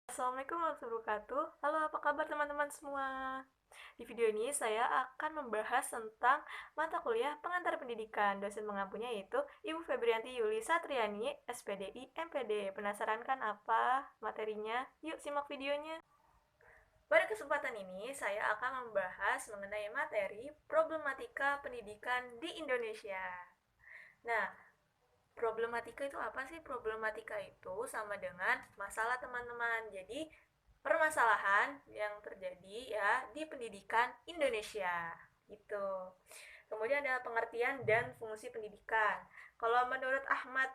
Assalamualaikum warahmatullahi wabarakatuh. Halo, apa kabar teman-teman semua? Di video ini saya akan membahas tentang mata kuliah pengantar pendidikan. Dosen mengampunya yaitu Ibu Febrianti Yuli Satriani, SPDI, MPD. Penasaran kan apa materinya? Yuk simak videonya. Pada kesempatan ini, saya akan membahas mengenai materi problematika pendidikan di Indonesia. Nah, problematika itu apa sih? Problematika itu sama dengan masalah teman-teman. Jadi, permasalahan yang terjadi ya di pendidikan Indonesia. Gitu. Kemudian ada pengertian dan fungsi pendidikan. Kalau menurut Ahmad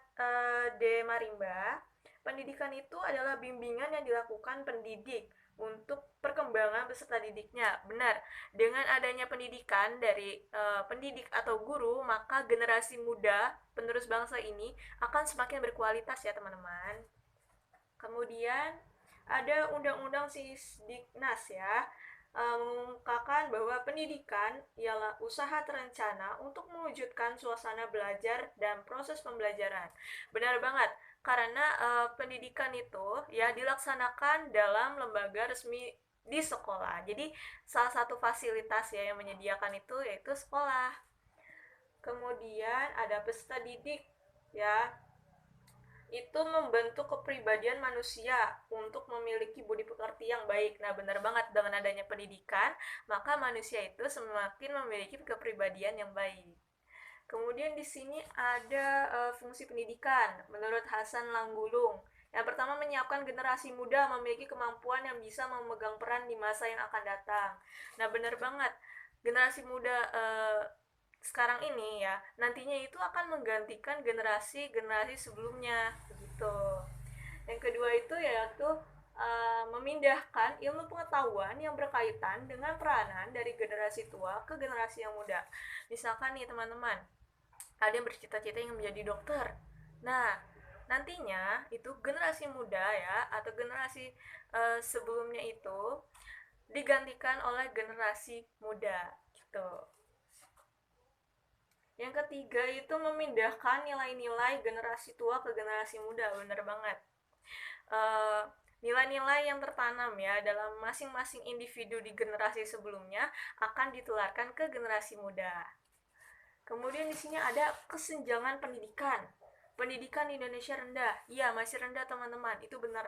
D. Marimba, pendidikan itu adalah bimbingan yang dilakukan pendidik untuk perkembangan peserta didiknya. Benar, dengan adanya pendidikan dari pendidik atau guru, maka generasi muda penerus bangsa ini akan semakin berkualitas ya teman-teman. Kemudian ada Undang-Undang Sisdiknas ya, mengungkapkan bahwa pendidikan ialah usaha terencana untuk mewujudkan suasana belajar dan proses pembelajaran. Benar banget, karena pendidikan itu ya dilaksanakan dalam lembaga resmi di sekolah. Jadi salah satu fasilitas ya yang menyediakan itu yaitu sekolah. Kemudian ada peserta didik ya, itu membentuk kepribadian manusia untuk memiliki budi pekerti yang baik. Nah, benar banget, dengan adanya pendidikan, maka manusia itu semakin memiliki kepribadian yang baik. Kemudian di sini ada fungsi pendidikan menurut Hasan Langgulung. Yang pertama, menyiapkan generasi muda memiliki kemampuan yang bisa memegang peran di masa yang akan datang. Nah, benar banget, generasi muda sekarang ini ya nantinya itu akan menggantikan generasi-generasi sebelumnya begitu. Yang kedua itu yaitu memindahkan ilmu pengetahuan yang berkaitan dengan peranan dari generasi tua ke generasi yang muda. Misalkan nih teman-teman, ada yang bercita-cita ingin menjadi dokter. Nah, nantinya itu generasi muda ya atau generasi sebelumnya itu digantikan oleh generasi muda gitu. Yang ketiga itu memindahkan nilai-nilai generasi tua ke generasi muda. Bener banget. Nilai-nilai yang tertanam ya dalam masing-masing individu di generasi sebelumnya akan ditularkan ke generasi muda. Kemudian di sini ada kesenjangan pendidikan. Pendidikan di Indonesia rendah. Iya, masih rendah teman-teman. Itu benar.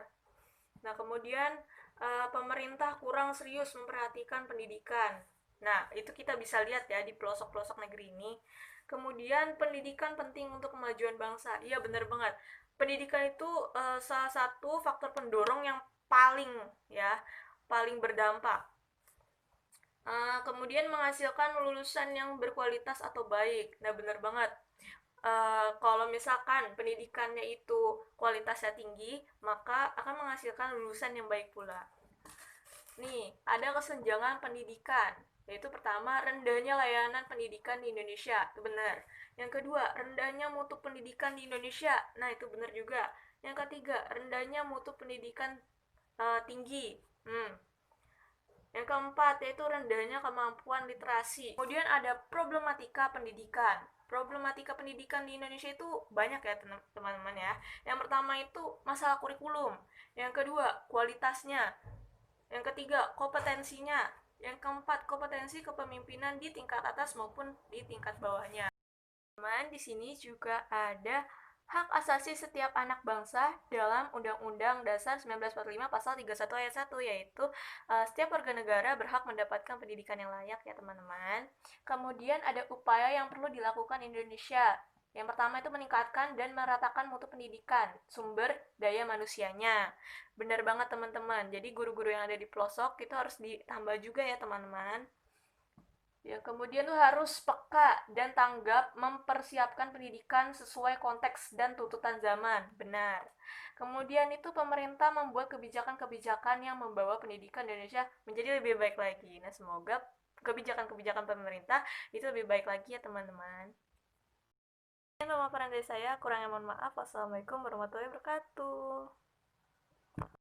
Nah, kemudian pemerintah kurang serius memperhatikan pendidikan. Nah, itu kita bisa lihat ya di pelosok-pelosok negeri ini. Kemudian pendidikan penting untuk kemajuan bangsa. Iya, benar banget. Pendidikan itu salah satu faktor pendorong yang paling ya, paling berdampak. Kemudian menghasilkan lulusan yang berkualitas atau baik. Nah, benar banget. Kalau misalkan pendidikannya itu kualitasnya tinggi, maka akan menghasilkan lulusan yang baik pula. Nih, ada kesenjangan pendidikan, yaitu pertama, rendahnya layanan pendidikan di Indonesia. Itu benar. Yang kedua, rendahnya mutu pendidikan di Indonesia. Nah, itu benar juga. Yang ketiga, rendahnya mutu pendidikan tinggi. Yang keempat, yaitu rendahnya kemampuan literasi. Kemudian ada problematika pendidikan. Problematika pendidikan di Indonesia itu banyak ya teman-teman ya. Yang pertama itu masalah kurikulum. Yang kedua, kualitasnya. Yang ketiga, kompetensinya. Yang keempat, kompetensi kepemimpinan di tingkat atas maupun di tingkat bawahnya. Teman, di sini juga ada hak asasi setiap anak bangsa dalam Undang-Undang Dasar 1945 Pasal 31 Ayat 1, yaitu setiap warga negara berhak mendapatkan pendidikan yang layak ya teman-teman. Kemudian ada upaya yang perlu dilakukan Indonesia. Yang pertama itu meningkatkan dan meratakan mutu pendidikan, sumber daya manusianya. Benar banget teman-teman, jadi guru-guru yang ada di pelosok itu harus ditambah juga ya teman-teman. Ya, kemudian tuh harus peka dan tanggap mempersiapkan pendidikan sesuai konteks dan tuntutan zaman. Benar. Kemudian itu pemerintah membuat kebijakan-kebijakan yang membawa pendidikan Indonesia menjadi lebih baik lagi. Nah, semoga kebijakan-kebijakan pemerintah itu lebih baik lagi ya, teman-teman. Ini pemaparan dari saya, kurangnya mohon maaf. Wassalamualaikum warahmatullahi wabarakatuh.